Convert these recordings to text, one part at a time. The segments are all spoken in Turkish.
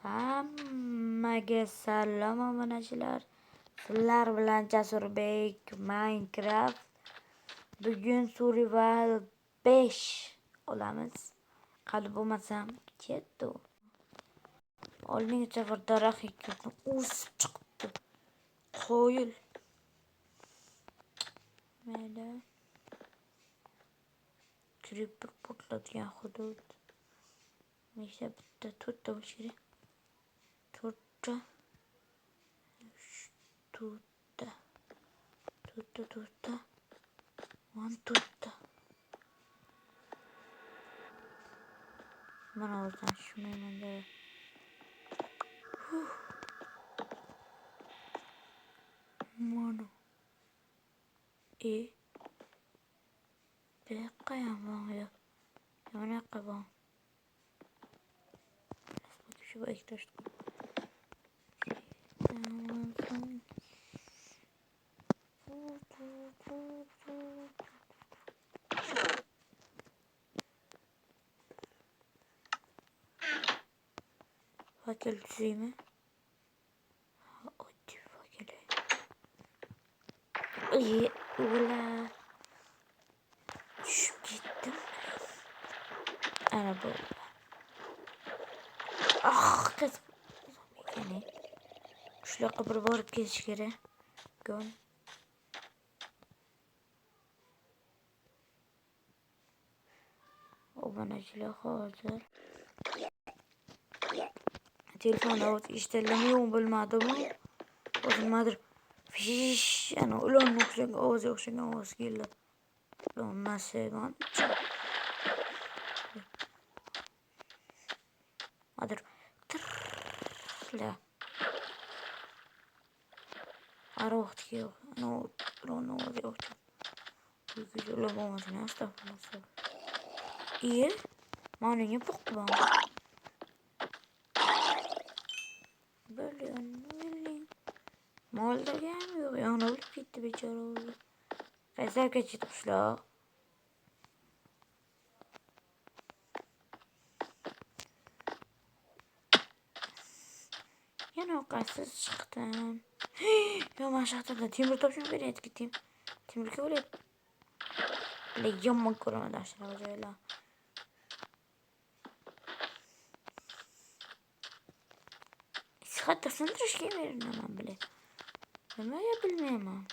Hammaga salom obunachilar. Sizlar bilan Jasurbek Minecraft. Bugun Survival 5 olamiz. Qani bo'lmasam ketdi. Oldingi safar daraxt ekdim, o'sib chiqdi. Qo'yil. Mayli. Creeper portlatgan hudud. Nechta bitta to'rtta bo'lishi kerak. To'rtta. To'rtta. Mana o'zdan tushmayman-da. Mana. Beqqayam bor ya. Yana qabon. Şu ektaştık. Fakir düşeyim mi? Hadi fakir. İyi. Ula. Düşüp gittim. Araba. Ah kız. Yani. Şuraya kabır varıp geçiş kere. Gön. Obunachilar hazır. Telefonda işlemiyor bilmadimi? O'zimdir. Fish, yani ulan o'xshagan ovoz keldi. Ulan nasibam. Hadi. La. Aroqtki yo'q. No, yo'q. Güzel olmaz ne estağfurullah. İyi. Manini pokla. Böyle yani. Malda gelmiyor. Yani olup gitti beçara oldu. Kaysar kaçırmışlar. Yani o kaysız çıktım. Ya maşallah da timur topşum bir et gittim. Timur ki öyle. Böyle yaman korona dersler hocayla. Hatta sındır şey verin hemen bile. Ben öyle bilmeyemem.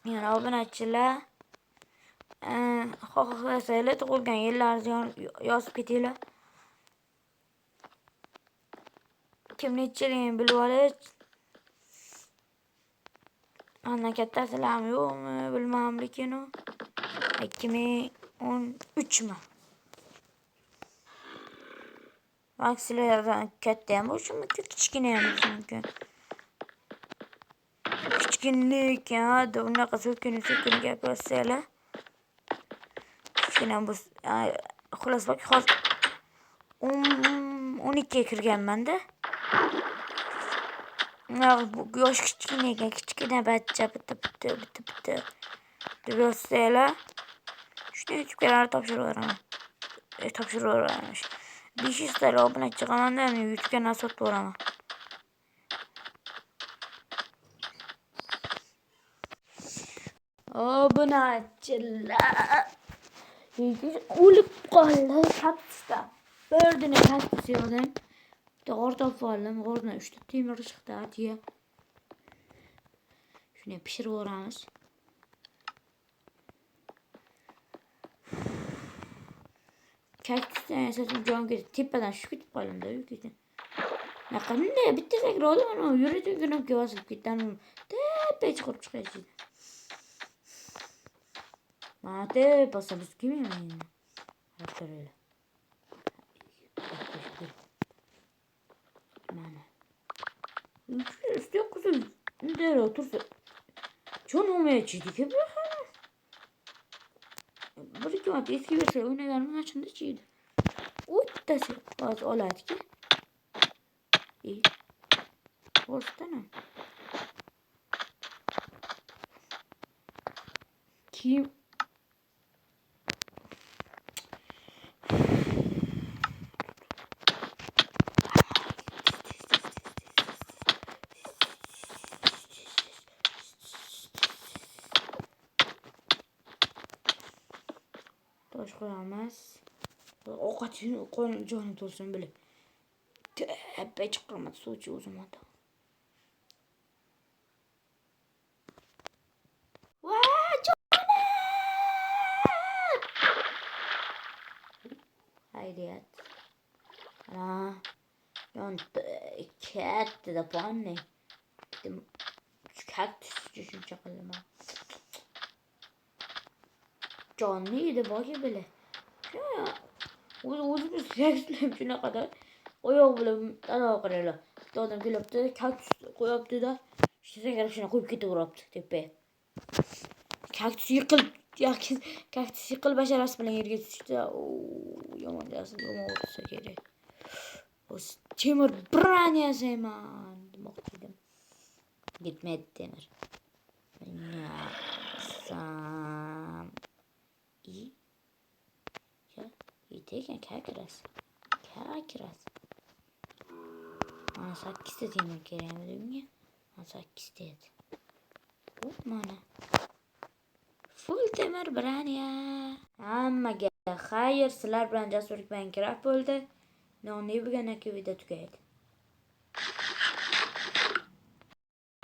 Yani obunachilar xohlasanglar tug'ilgan yillaringizni yozib ketinglar. Kim nechiligini bilib olish. Ana kattasilarmi yo'qmi bilmadim lekin 2013 mi? Maksilardan katta ham bo'lishi mumkin, kichkina ham bo'lishi mumkin. Kichkinlik ya, unaqa so'kin gapirsanglar. Kichkina bu xullas bak hozir 12 ga kirganman-da. Bu yosh kichkina ekan, kichkina bachcha bitta deb yozsanglar. Shuni YouTube'ga topshiraveramiz. 500 ta obunachi chiqamanda YouTube'ga nasot boraman. Obunachilar. O'lib qoldi katta. Birdini katta yo'qdan. G'or topib oldim. G'ordan 3 ta temir chiqdi atiya. Shuni pishirib yuboramiz. Kaktusdan esasim jonga tepadan tushib ketib qoldim-da uygacha. Qanday bitta sakrab oldim, yuragimga bosib ketdim. Tepaga chiqib chiqaychi. Mana pasamiz kelmayman. Qarab mana. Üstü kuzum. Nereye otursa. Çok olmayacak ki bu. Bir iki marta eski verse oynaganım açında çiğdi. O'ttasi hozir oladiki. O'stana. Kim boş qo'yamiz. Ovqat qo'yib jonim to'lsin bilib. Tepe chiqarmadi suvchi o'zim ota. Hayriyat. Ana. Yon katta da panne. Kaktus shuncha qilaman. Jonni edi boki bile. O'zimiz kaktuslar shunaqada oyoq bilan anaqa qiladilar. Bitta odam kelibdi, kaktus qo'yibdi-da, sakrab shuni qo'yib ketaveribdi tepaga. Kaktus yiqilib basharasi bilan yerga tushdi. Yomon bo'lsa kerak. Temir biran yasayman demoqchi edim. Gitmaydi temir. Sam. Yetekan kakras. Mana 8 ta temir kerakmi bunga? Mana 8 ta edi. Mana. Full temir biran ya. Hammaga xayr, sizlar bilan Jasurlik Minecraft bo'ldi. Nonni bugun video tugaydi.